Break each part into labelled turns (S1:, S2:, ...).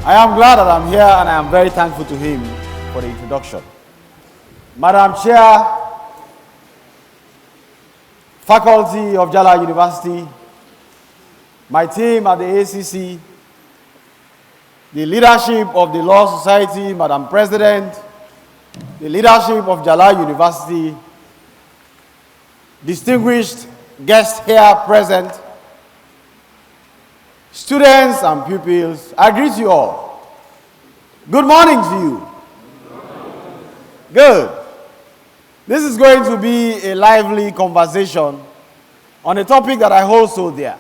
S1: I am glad that I'm here and I am very thankful to him for the introduction. Madam Chair, Faculty of Njala University, my team at the ACC, the leadership of the Law Society, Madam President, the leadership of Njala University, distinguished guests here present, students and pupils, I greet you all. Good morning to you. Good. This is going to be a lively conversation on a topic that I hold so dear.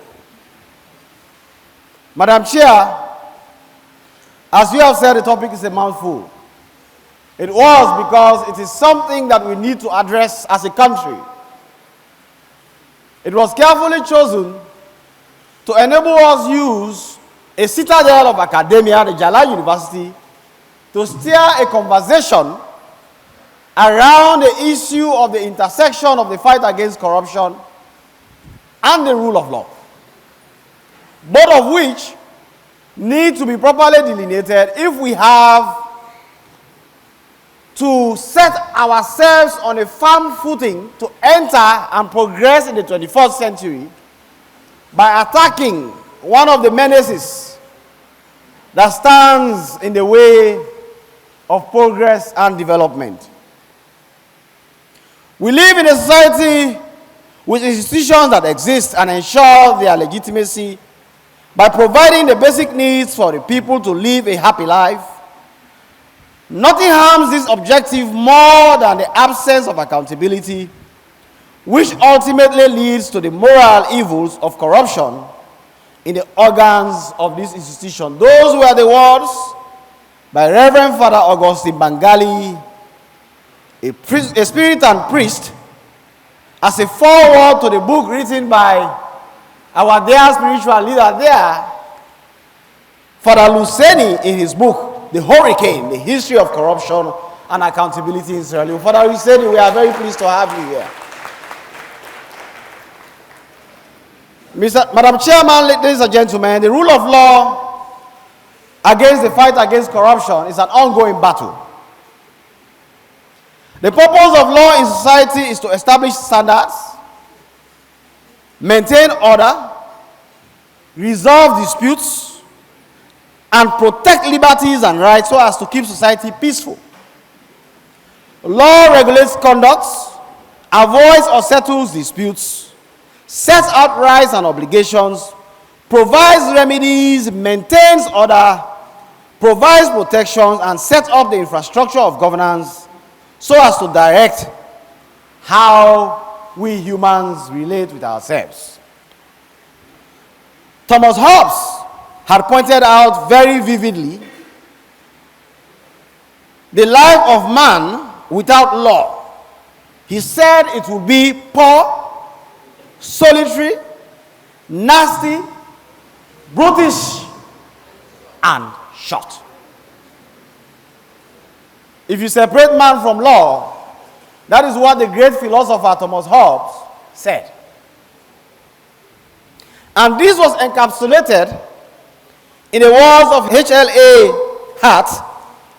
S1: Madam Chair, as you have said, the topic is a mouthful. It was because it is something that we need to address as a country. It was carefully chosen to enable us use a citadel of academia, the Njala University, to steer a conversation around the issue of the intersection of the fight against corruption and the rule of law, both of which need to be properly delineated if we have to set ourselves on a firm footing to enter and progress in the 21st century by attacking one of the menaces that stands in the way of progress and development. We live in a society with institutions that exist and ensure their legitimacy by providing the basic needs for the people to live a happy life. Nothing harms this objective more than the absence of accountability, which ultimately leads to the moral evils of corruption in the organs of this institution. Those were the words by Reverend Father Augustine Bangali, a spirit and priest, as a foreword to the book written by our dear spiritual leader there, Father Luceni, in his book, The Hurricane, The History of Corruption and Accountability in Sierra Leone. Father Luceni, we are very pleased to have you here. Madam Chairman, ladies and gentlemen, the rule of law against the fight against corruption is an ongoing battle. The purpose of law in society is to establish standards, maintain order, resolve disputes, and protect liberties and rights so as to keep society peaceful. Law regulates conduct, avoids or settles disputes, sets out rights and obligations, provides remedies, maintains order, provides protections, and sets up the infrastructure of governance so as to direct how we humans relate with ourselves. Thomas Hobbes had pointed out very vividly the life of man without law. He said it would be poor, solitary, nasty, brutish, and short. If you separate man from law, that is what the great philosopher Thomas Hobbes said. And this was encapsulated in the words of H.L.A. Hart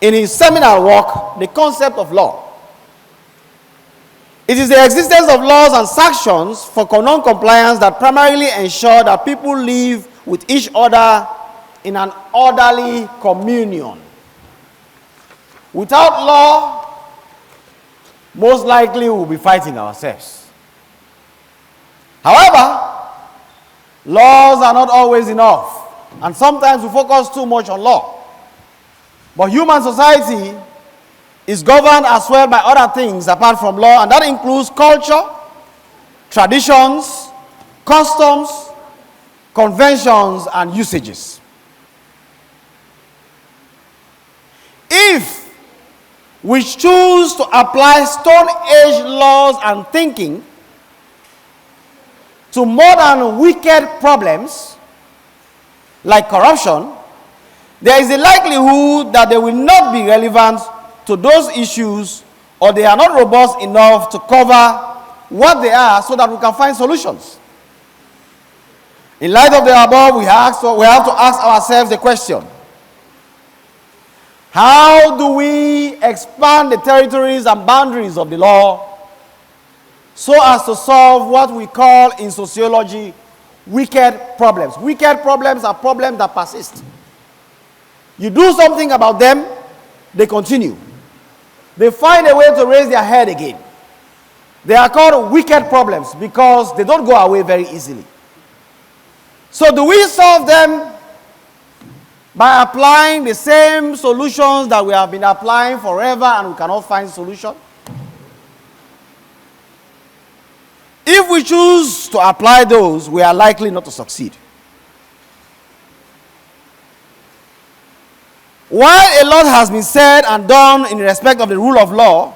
S1: in his seminal work, The Concept of Law. It is the existence of laws and sanctions for non-compliance that primarily ensure that people live with each other in an orderly communion. Without law, most likely we'll be fighting ourselves. However, laws are not always enough, and sometimes we focus too much on law. But human society is governed as well by other things apart from law, and that includes culture, traditions, customs, conventions, and usages. If we choose to apply Stone Age laws and thinking to modern wicked problems like corruption, there is a likelihood that they will not be relevant to those issues, or they are not robust enough to cover what they are so that we can find solutions. In light of the above, we have to ask ourselves the question: How do we expand the territories and boundaries of the law so as to solve what we call in sociology wicked problems? Wicked problems are problems that persist. You do something about them, they continue. They find a way to raise their head again. They are called wicked problems because they don't go away very easily. So do we solve them by applying the same solutions that we have been applying forever and we cannot find solution? If we choose to apply those, we are likely not to succeed. While a lot has been said and done in respect of the rule of law,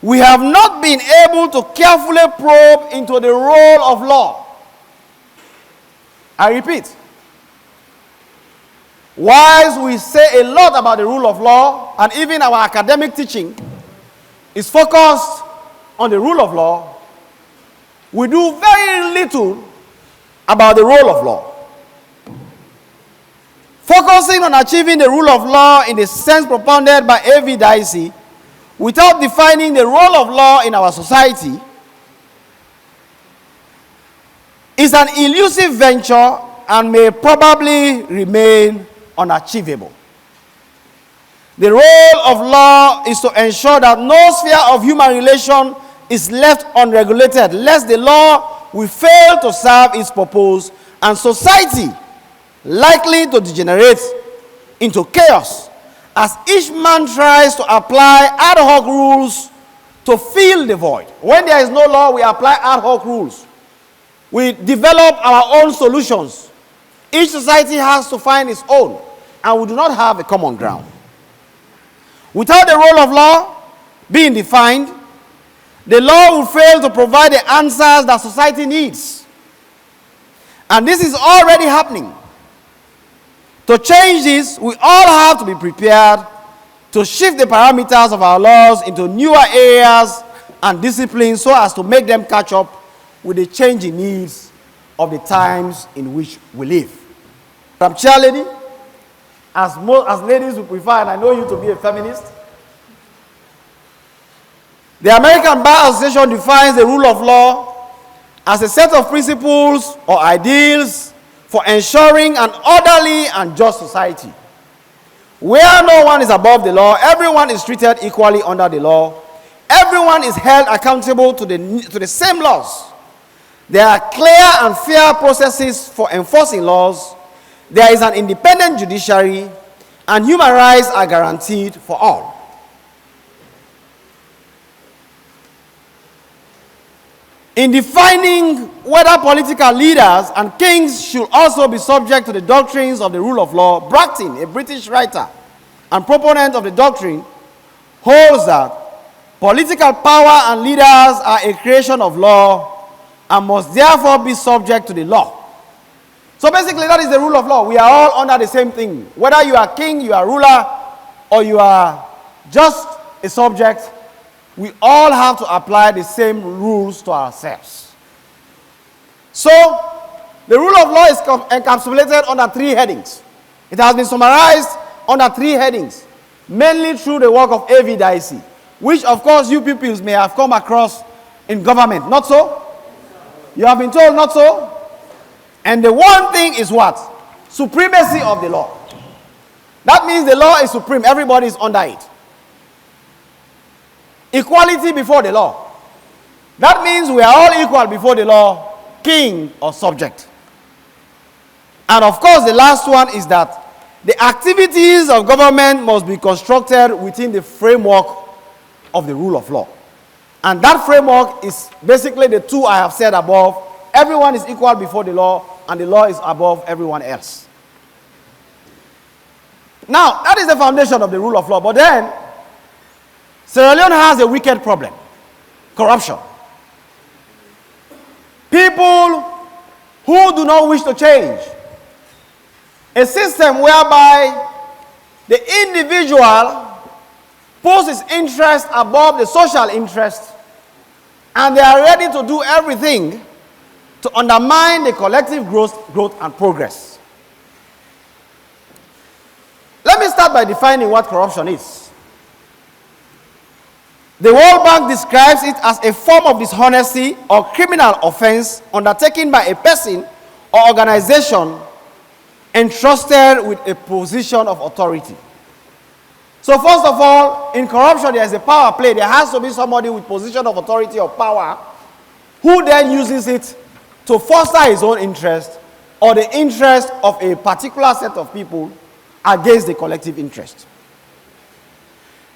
S1: we have not been able to carefully probe into the role of law. I repeat, whilst we say a lot about the rule of law, and even our academic teaching is focused on the rule of law, we do very little about the role of law. Focusing on achieving the rule of law in the sense propounded by A.V. Dicey, without defining the role of law in our society, is an elusive venture and may probably remain unachievable. The role of law is to ensure that no sphere of human relation is left unregulated, lest the law will fail to serve its purpose and society likely to degenerate into chaos as each man tries to apply ad hoc rules to fill the void. When there is no law, we apply ad hoc rules. We develop our own solutions. Each society has to find its own, and we do not have a common ground. Without the role of law being defined, the law will fail to provide the answers that society needs. And this is already happening. To change this, we all have to be prepared to shift the parameters of our laws into newer areas and disciplines so as to make them catch up with the changing needs of the times in which we live. Madam Chairlady, as ladies we prefer, and I know you to be a feminist, the American Bar Association defines the rule of law as a set of principles or ideals for ensuring an orderly and just society, where no one is above the law, everyone is treated equally under the law, everyone is held accountable to the same laws. There are clear and fair processes for enforcing laws, there is an independent judiciary, and human rights are guaranteed for all. In defining whether political leaders and kings should also be subject to the doctrines of the rule of law, Bracton, a British writer and proponent of the doctrine, holds that political power and leaders are a creation of law and must therefore be subject to the law. So basically that is the rule of law. We are all under the same thing. Whether you are king, you are ruler, or you are just a subject, we all have to apply the same rules to ourselves. So, the rule of law is encapsulated under three headings. It has been summarized under three headings, mainly through the work of A.V. Dicey, which of course you pupils may have come across in government. Not so? You have been told not so? And the one thing is what? Supremacy of the law. That means the law is supreme. Everybody is under it. Equality before the law. That means we are all equal before the law, king or subject. And of course, the last one is that the activities of government must be constructed within the framework of the rule of law. And that framework is basically the two I have said above. Everyone is equal before the law, and the law is above everyone else. Now, that is the foundation of the rule of law. But then, Sierra Leone has a wicked problem: corruption. People who do not wish to change. A system whereby the individual puts his interest above the social interest, and they are ready to do everything to undermine the collective growth and progress. Let me start start by defining what corruption is. The World Bank describes it as a form of dishonesty or criminal offense undertaken by a person or organization entrusted with a position of authority. So first of all, in corruption, there is a power play. There has to be somebody with position of authority or power who then uses it to foster his own interest or the interest of a particular set of people against the collective interest.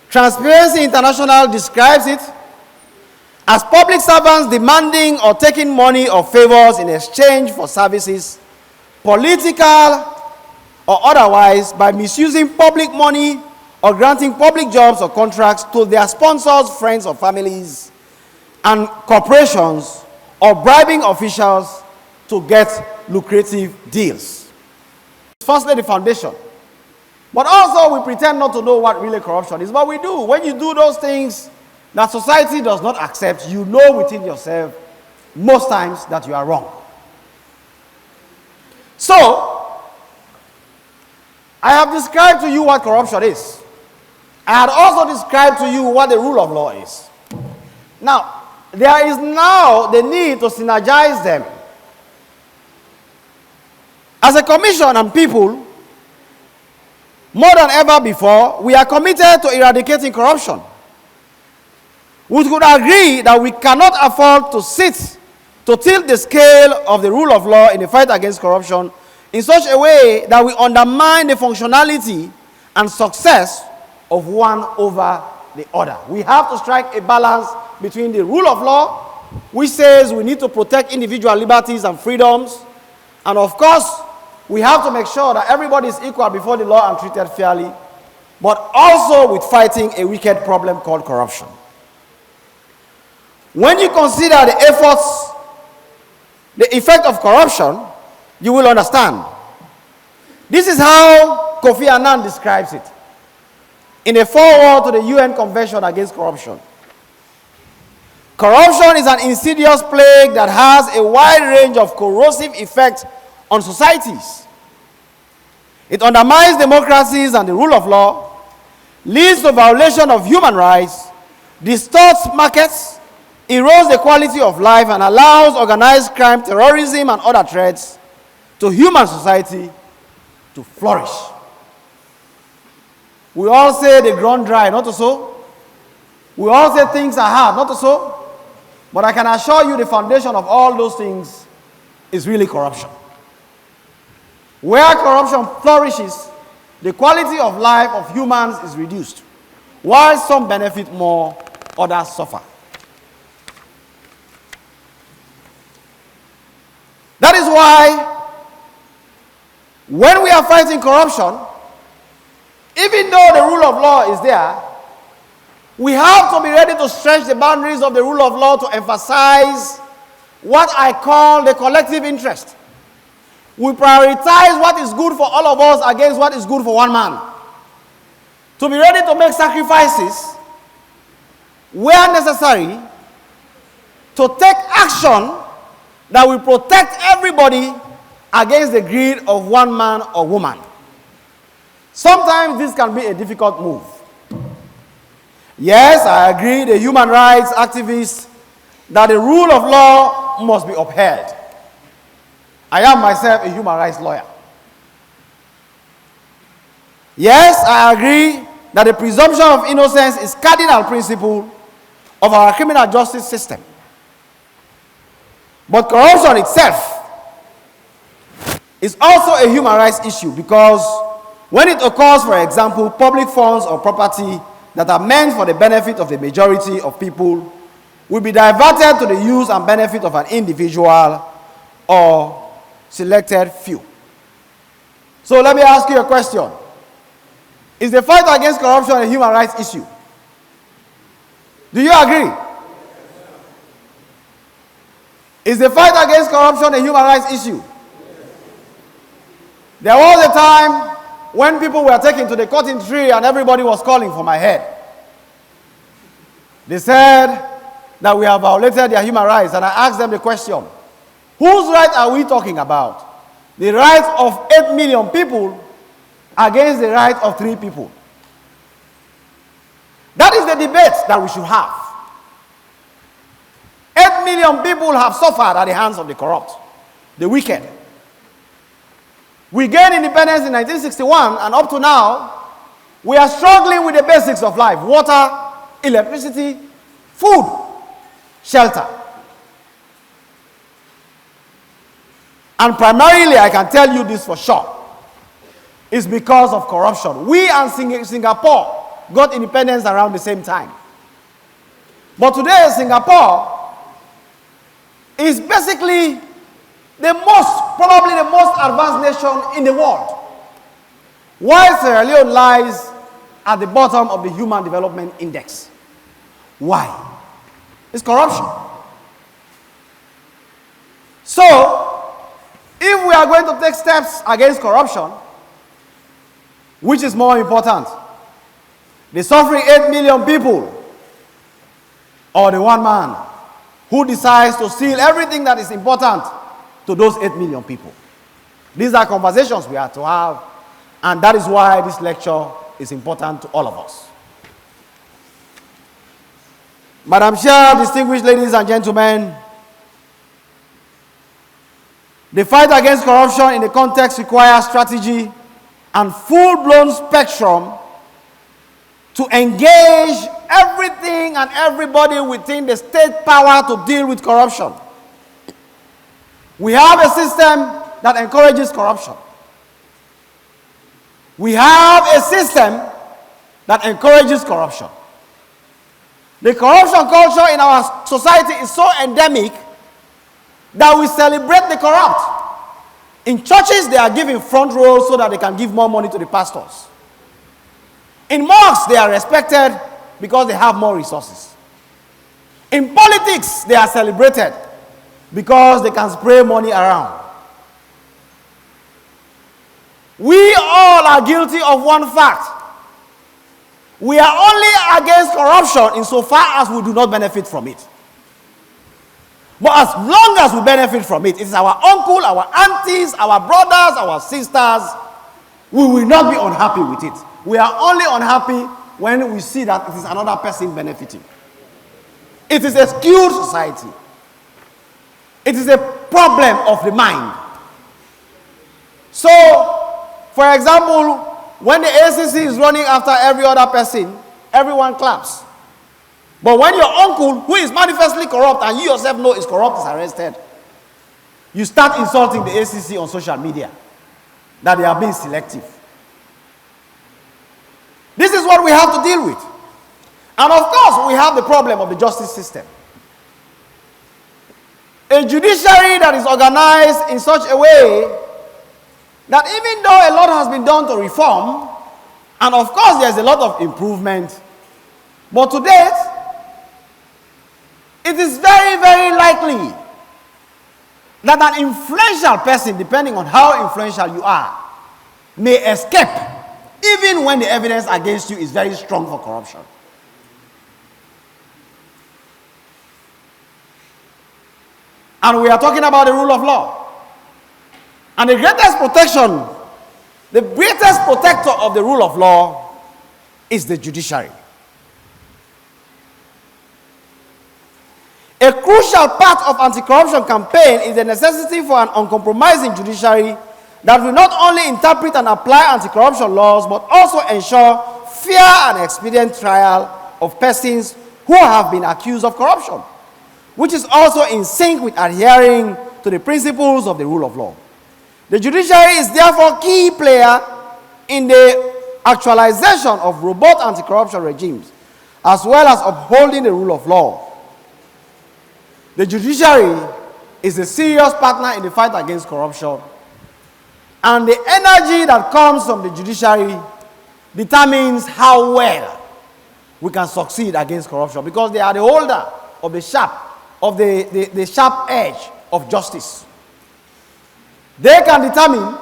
S1: Transparency International describes it as public servants demanding or taking money or favors in exchange for services, political or otherwise, by misusing public money or granting public jobs or contracts to their sponsors, friends or families, and corporations, or bribing officials to get lucrative deals. Firstly, the foundation. But also, we pretend not to know what really corruption is, but we do. When you do those things that society does not accept, you know within yourself most times that you are wrong. So, I have described to you what corruption is. I had also described to you what the rule of law is. Now, there is now the need to synergize them. As a commission and people, more than ever before, we are committed to eradicating corruption. We could agree that we cannot afford to sit to tilt the scale of the rule of law in the fight against corruption in such a way that we undermine the functionality and success of one over the other. We have to strike a balance between the rule of law, which says we need to protect individual liberties and freedoms, and of course, we have to make sure that everybody is equal before the law and treated fairly, but also with fighting a wicked problem called corruption. When you consider the efforts, the effect of corruption, you will understand. This is how Kofi Annan describes it in a foreword to the UN Convention Against Corruption. Corruption is an insidious plague that has a wide range of corrosive effects on societies. It undermines democracies and the rule of law, leads to violation of human rights, distorts markets, erodes the quality of life, and allows organized crime, terrorism, and other threats to human society to flourish. We all say the ground dry, not so. We all say things are hard, not so. But I can assure you the foundation of all those things is really corruption. Where corruption flourishes, the quality of life of humans is reduced. While some benefit more, others suffer. That is why, when we are fighting corruption, even though the rule of law is there, we have to be ready to stretch the boundaries of the rule of law to emphasize what I call the collective interest. We prioritize what is good for all of us against what is good for one man. To be ready to make sacrifices where necessary to take action that will protect everybody against the greed of one man or woman. Sometimes this can be a difficult move. Yes, I agree, the human rights activists, that the rule of law must be upheld. I am myself a human rights lawyer. Yes, I agree that the presumption of innocence is cardinal principle of our criminal justice system. But corruption itself is also a human rights issue, because when it occurs, for example, public funds or property that are meant for the benefit of the majority of people will be diverted to the use and benefit of an individual or selected few. So let me ask you a question. Is the fight against corruption a human rights issue? Do you agree? Is the fight against corruption a human rights issue? There was a time when people were taken to the cutting tree and everybody was calling for my head. They said that we have violated their human rights, and I asked them the question, whose right are we talking about? The rights of 8 million people against the right of 3 people. That is the debate that we should have. 8 million people have suffered at the hands of the corrupt, the wicked. We gained independence in 1961, and up to now, we are struggling with the basics of life: water, electricity, food, shelter. And primarily, I can tell you this for sure, it's because of corruption. We and Singapore got independence around the same time. But today, Singapore is basically probably the most advanced nation in the world, while Sierra Leone lies at the bottom of the Human Development Index. Why? It's corruption. So, if we are going to take steps against corruption, which is more important, the suffering 8 million people, or the one man who decides to steal everything that is important to those 8 million people? These are conversations we have to have, and that is why this lecture is important to all of us. Madam Chair, distinguished ladies and gentlemen, the fight against corruption in the context requires strategy and full-blown spectrum to engage everything and everybody within the state power to deal with corruption. We have a system that encourages corruption. We have a system that encourages corruption. The corruption culture in our society is so endemic that we celebrate the corrupt. In churches, they are giving front rows so that they can give more money to the pastors. In mosques, they are respected because they have more resources. In politics, they are celebrated because they can spray money around. We all are guilty of one fact. We are only against corruption insofar as we do not benefit from it. But as long as we benefit from it, it is our uncle, our aunties, our brothers, our sisters, we will not be unhappy with it. We are only unhappy when we see that it is another person benefiting. It is a skewed society. It is a problem of the mind. So, for example, when the ACC is running after every other person, everyone claps. But when your uncle, who is manifestly corrupt and you yourself know is corrupt, is arrested, you start insulting the ACC on social media, that they are being selective. This is what we have to deal with. And of course, we have the problem of the justice system. A judiciary that is organized in such a way that even though a lot has been done to reform, and of course there's a lot of improvement, but to date, it is very, very likely that an influential person, depending on how influential you are, may escape even when the evidence against you is very strong for corruption. And we are talking about the rule of law. And the greatest protection, the greatest protector of the rule of law is the judiciary. A crucial part of anti-corruption campaign is the necessity for an uncompromising judiciary that will not only interpret and apply anti-corruption laws, but also ensure fair and expedient trial of persons who have been accused of corruption, which is also in sync with adhering to the principles of the rule of law. The judiciary is therefore a key player in the actualization of robust anti-corruption regimes, as well as upholding the rule of law. The judiciary is a serious partner in the fight against corruption, and the energy that comes from the judiciary determines how well we can succeed against corruption, because they are the holder of the sharp edge of justice. They can determine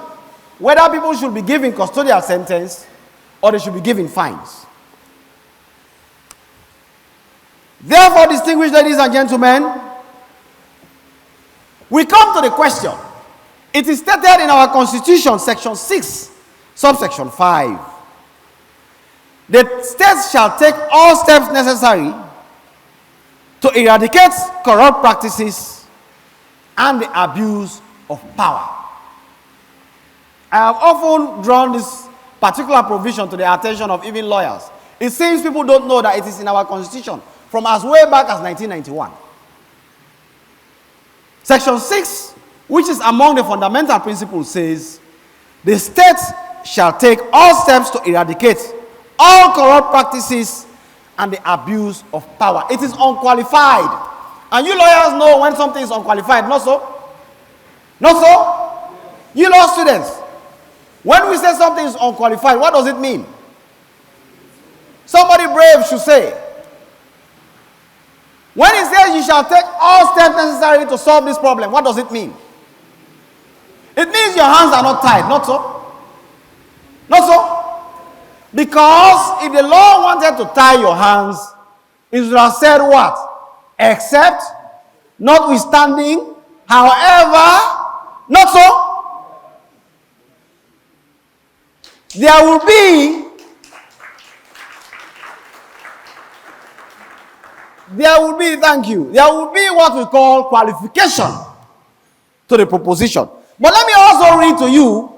S1: whether people should be given custodial sentence or they should be given fines. Therefore, distinguished ladies and gentlemen, we come to the question. It is stated in our Constitution, Section 6, Subsection 5. The states shall take all steps necessary to eradicate corrupt practices and the abuse of power. I have often drawn this particular provision to the attention of even lawyers. It seems people don't know that it is in our constitution from as way back as 1991. Section 6, which is among the fundamental principles, says, the states shall take all steps to eradicate all corrupt practices and the abuse of power. It is unqualified. And you lawyers know when something is unqualified, not so? Not so? You law students, when we say something is unqualified, what does it mean? Somebody brave should say. When it says you shall take all steps necessary to solve this problem, what does it mean? It means your hands are not tied, not so? Not so? Because if the law wanted to tie your hands, it would have said what? Except, notwithstanding, however, not so? There will be thank you, there will be what we call qualification to the proposition. But let me also read to you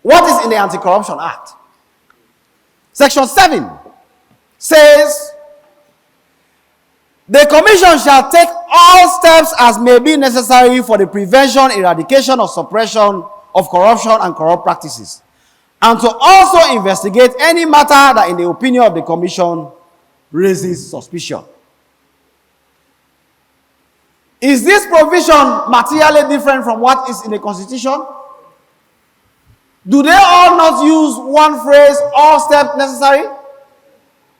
S1: what is in the Anti-Corruption Act. Section 7 says, the Commission shall take all steps as may be necessary for the prevention, eradication, or suppression of corruption and corrupt practices, and to also investigate any matter that, in the opinion of the Commission, raises suspicion. Is this provision materially different from what is in the Constitution? Do they all not use one phrase, all steps necessary?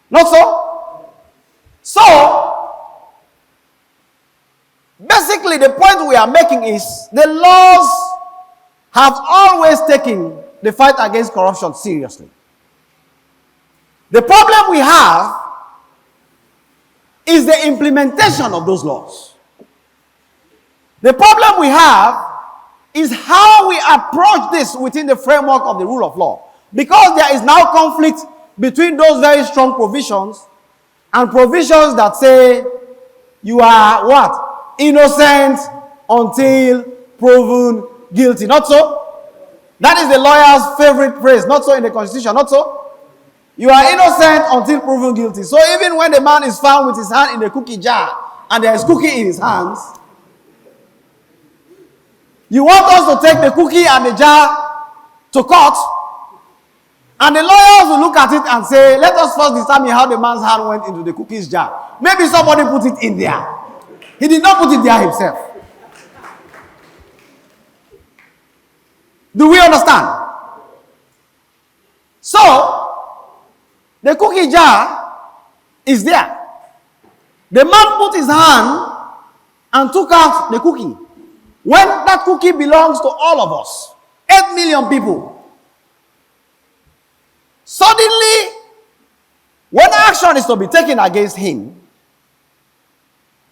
S1: Not so? So, basically the point we are making is the laws have always taken the fight against corruption seriously. The problem we have is the implementation of those laws. The problem we have is how we approach this within the framework of the rule of law. Because there is now conflict between those very strong provisions and provisions that say you are what? Innocent until proven guilty. Not so? That is the lawyer's favorite phrase. Not so in the Constitution. Not so? You are innocent until proven guilty. So even when the man is found with his hand in the cookie jar and there is cookie in his hands, you want us to take the cookie and the jar to court, and the lawyers will look at it and say, let us first determine how the man's hand went into the cookie's jar. Maybe somebody put it in there. He did not put it there himself. Do we understand? So, the cookie jar is there. The man put his hand and took out the cookie. When that cookie belongs to all of us, 8 million people, suddenly, when action is to be taken against him,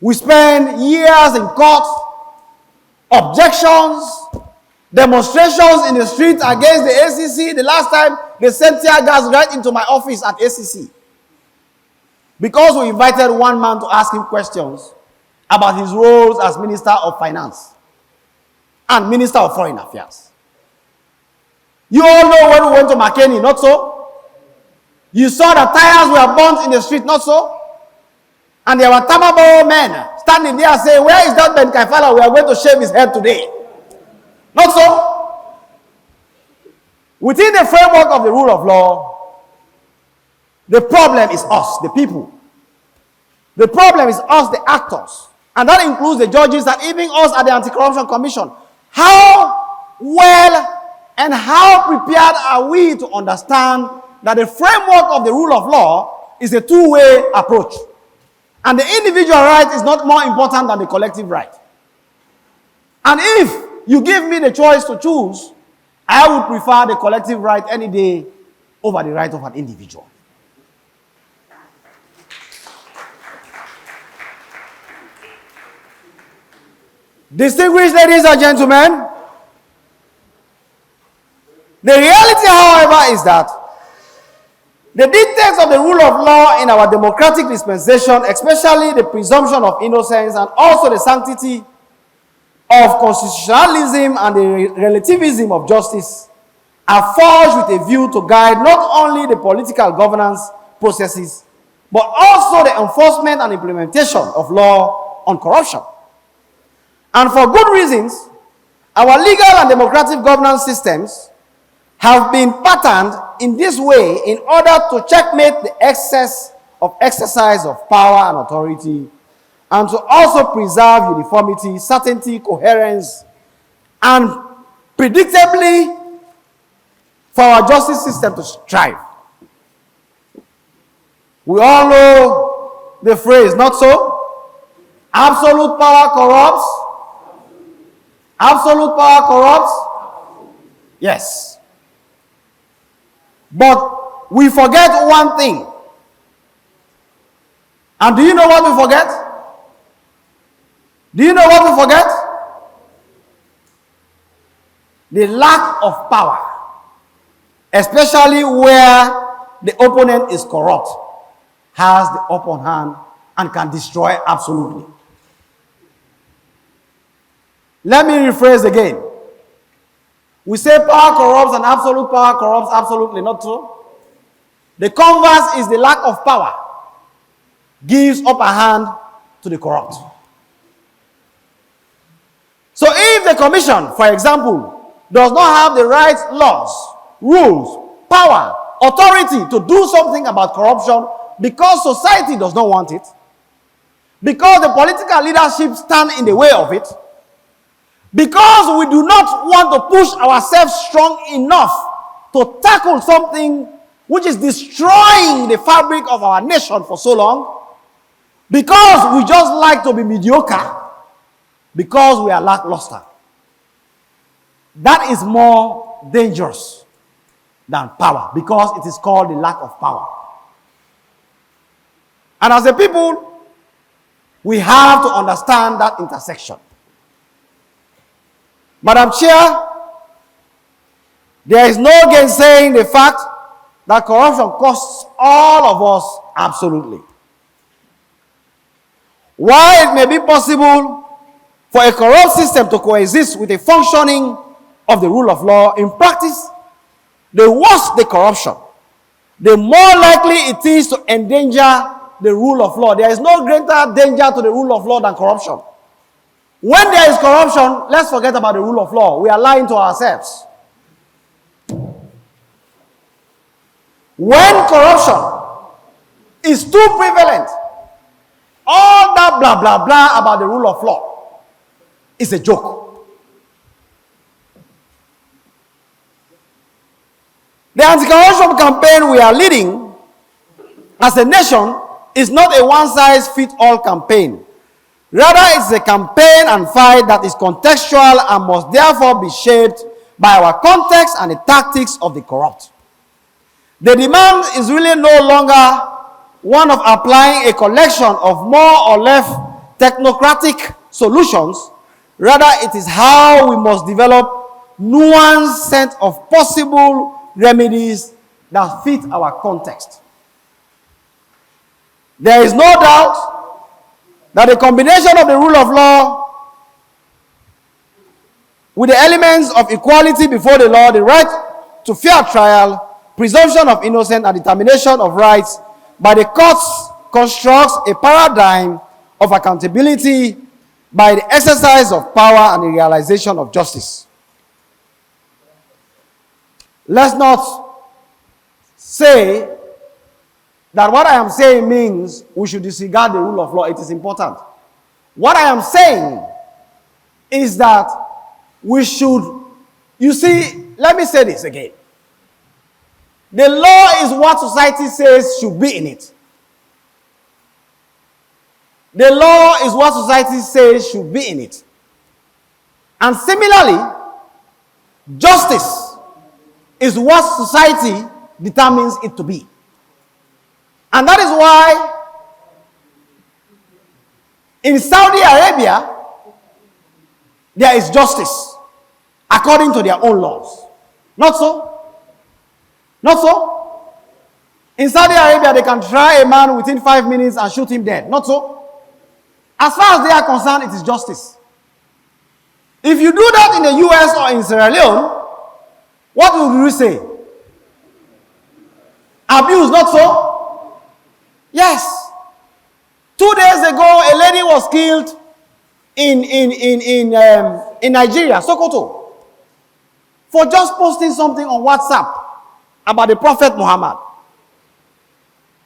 S1: we spend years in court, objections, demonstrations in the street against the ACC. The last time, they sent tear gas right into my office at ACC. Because we invited one man to ask him questions about his roles as Minister of Finance and Minister of Foreign Affairs. You all know when we went to McKinney, not so? You saw the tires were burnt in the street, not so? And there were Tamabo men standing there saying, where is that Ben Kaifala? We are going to shave his head today. Not so? Within the framework of the rule of law, the problem is us, the people. The problem is us, the actors. And that includes the judges and even us at the Anti-Corruption Commission. How well and how prepared are we to understand that the framework of the rule of law is a two-way approach? And the individual right is not more important than the collective right. And if you give me the choice to choose, I would prefer the collective right any day over the right of an individual. Distinguished ladies and gentlemen, The reality, however, is that the details of the rule of law in our democratic dispensation, especially the presumption of innocence and also the sanctity of constitutionalism and the relativism of justice, are forged with a view to guide not only the political governance processes, but also the enforcement and implementation of law on corruption. And for good reasons, our legal and democratic governance systems have been patterned in this way in order to checkmate the excess of exercise of power and authority, and to also preserve uniformity, certainty, coherence, and predictably for our justice system to strive. We all know the phrase, not so? Absolute power corrupts. Absolute power corrupts. Yes. But we forget one thing. And do you know what we forget? Do you know what we forget? The lack of power, especially where the opponent is corrupt, has the upper hand and can destroy absolutely. Let me rephrase again. We say power corrupts and absolute power corrupts. Absolutely not true. The converse is the lack of power gives upper hand to the corrupt. So if the commission, for example, does not have the right laws, rules, power, authority to do something about corruption because society does not want it, because the political leadership stand in the way of it, because we do not want to push ourselves strong enough to tackle something which is destroying the fabric of our nation for so long, because we just like to be mediocre, because we are lackluster. That is more dangerous than power, because it is called the lack of power. And as a people, we have to understand that intersection. Madam Chair, there is no gainsaying the fact that corruption costs all of us absolutely. While it may be possible for a corrupt system to coexist with a functioning of the rule of law, in practice, the worse the corruption, the more likely it is to endanger the rule of law. There is no greater danger to the rule of law than corruption. When there is corruption, let's forget about the rule of law. We are lying to ourselves. When corruption is too prevalent, all that blah, blah, blah about the rule of law is a joke. The anti-corruption campaign we are leading as a nation is not a one-size-fits-all campaign. Rather, it's a campaign and fight that is contextual and must therefore be shaped by our context and the tactics of the corrupt. The demand is really no longer one of applying a collection of more or less technocratic solutions. Rather, it is how we must develop nuanced set of possible remedies that fit our context. There is no doubt that the combination of the rule of law with the elements of equality before the law, the right to fair trial, presumption of innocence, and determination of rights by the courts constructs a paradigm of accountability by the exercise of power and the realization of justice. Let's not say that what I am saying means we should disregard the rule of law. It is important. What I am saying is that we should, you see, let me say this again. The law is what society says should be in it. The law is what society says should be in it. And similarly, justice is what society determines it to be. And that is why in Saudi Arabia, there is justice according to their own laws. Not so? Not so. In Saudi Arabia, they can try a man within 5 minutes and shoot him dead. Not so. As far as they are concerned, it is justice. If you do that in the US or in Sierra Leone, what would you say? Abuse, not so? Yes. 2 days ago, a lady was killed in Nigeria, Sokoto, for just posting something on WhatsApp about the Prophet Muhammad,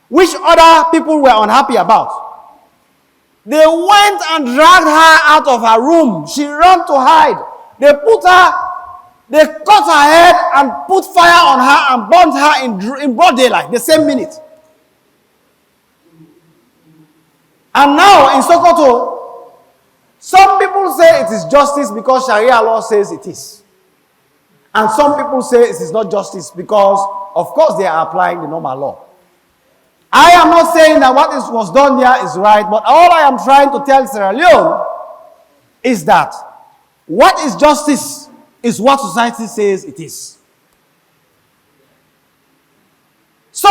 S1: which other people were unhappy about. They went and dragged her out of her room. She ran to hide. They cut her head and put fire on her and burnt her in broad daylight, the same minute. And now in Sokoto, some people say it is justice because Sharia law says it is. And some people say it is not justice because, of course, they are applying the normal law. I am not saying that what was done there is right, but all I am trying to tell Sierra Leone is that what is justice is what society says it is. So,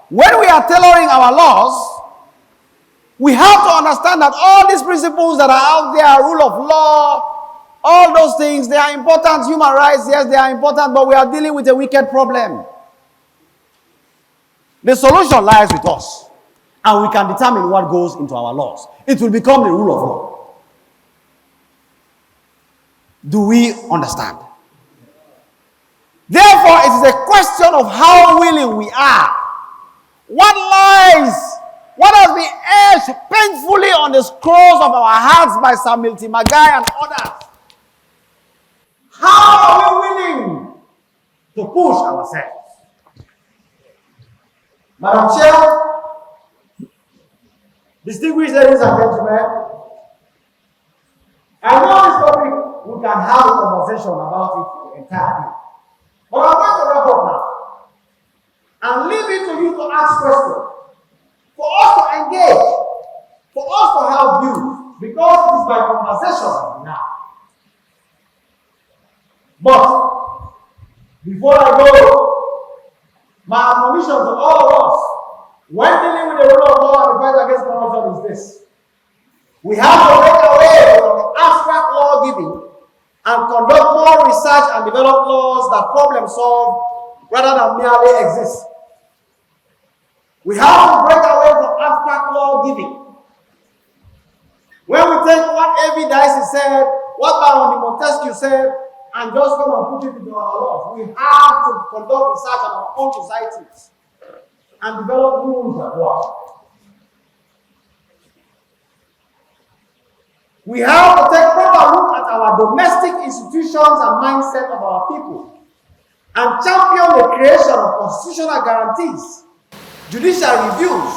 S1: when we are tailoring our laws, we have to understand that all these principles that are out there, rule of law, all those things, they are important. Human rights, yes, they are important, but we are dealing with a wicked problem. The solution lies with us, and we can determine what goes into our laws. It will become the rule of law. Do we understand? Therefore, it is a question of how willing we are. What has been etched painfully on the scrolls of our hearts by Samuel Magai and others? How are we willing to push ourselves? Madam Chair, distinguished ladies and gentlemen, I know this topic, we can have a conversation about it the entire day. But I'm going to wrap up now and leave it to you to ask questions, for us to engage, for us to have views, because it is by conversation now. But before I go, my admonition to all of us, when dealing with the rule of law and the fight against corruption, is this. We have to break away from the abstract law giving and conduct more research and develop laws that problem solve rather than merely exist. We have to break away from abstract law giving. When we take what Evi Dicey said, what Baron de Montesquieu said, and just come and put it into our laws, we have to conduct research on our own societies and develop rules that work. We have to take proper look at our domestic institutions and mindset of our people and champion the creation of constitutional guarantees, judicial reviews,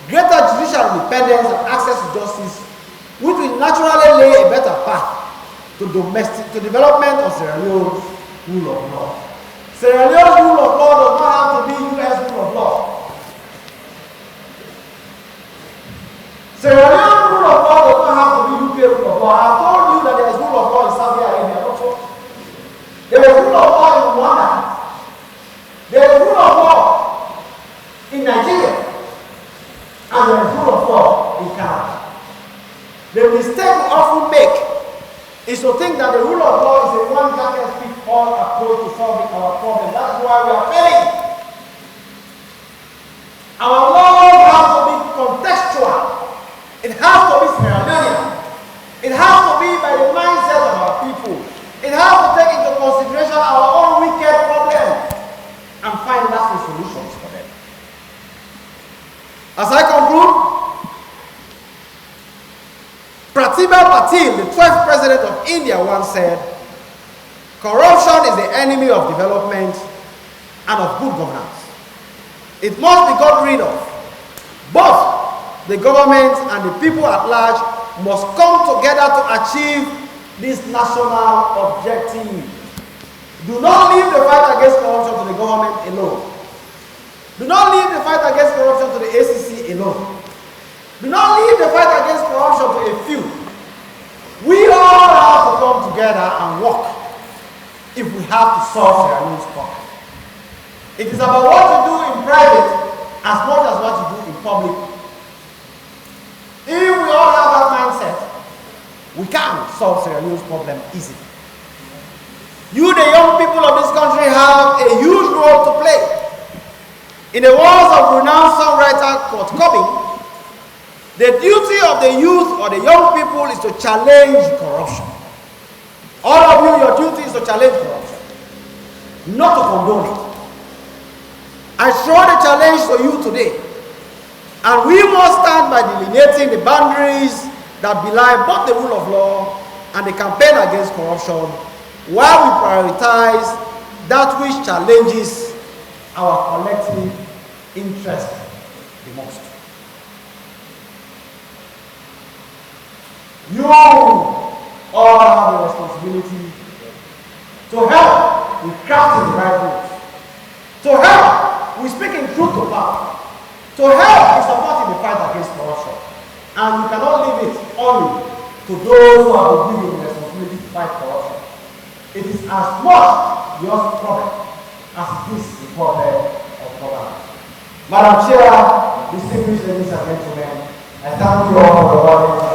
S1: greater judicial independence and access to justice, which will naturally lay a better path to development of Sierra Leone's rule of law. Sierra Leone's rule of law does not have to be U.S. rule of law. Sierra Leone's rule of law does not have to be UK rule of law. I have told you that there is rule of law in Saudi Arabia also. There is rule of law in Rwanda. There is rule of law in Nigeria. And there is rule of law in Canada. The mistake we often make is to think that the rule of law is a one-jacket-fits-all approach to solving our problem. That's why we are failing. Our laws have to be contextual. It has to be Sierra Leonean. It has to be by the mindset of our people. It has to take into consideration our own wicked problems and find lasting solutions for them. As I conclude, Pratibha Patil, the 12th president of India, once said, "Corruption is the enemy of development and of good governance. It must be got rid of. Both the government and the people at large must come together to achieve this national objective. Do not leave the fight against corruption to the government alone. Do not leave the fight against corruption to the ACC alone. Do not leave the fight against corruption to a few. We all have to come together and work if we have to solve Sierra Leone's problem. It is about what you do in private as much as what you do in public. If we all have that mindset, we can solve Sierra Leone's problem easily. You, the young people of this country, have a huge role to play. In the words of renowned songwriter Kurt Cobain, the duty of the youth or the young people is to challenge corruption. All of you, your duty is to challenge corruption, not to condone it. I throw the challenge to you today, and we must stand by delineating the boundaries that belie both the rule of law and the campaign against corruption, while we prioritize that which challenges our collective interest the most. You all have a responsibility to help with crafting the right rules, to help with speaking truth to power, to help in supporting the fight against corruption. And you cannot leave it only to those who have been given the responsibility to fight corruption. It is as much your problem as it is the problem of government. Madam Chair, distinguished ladies and gentlemen, I thank you all for the audience.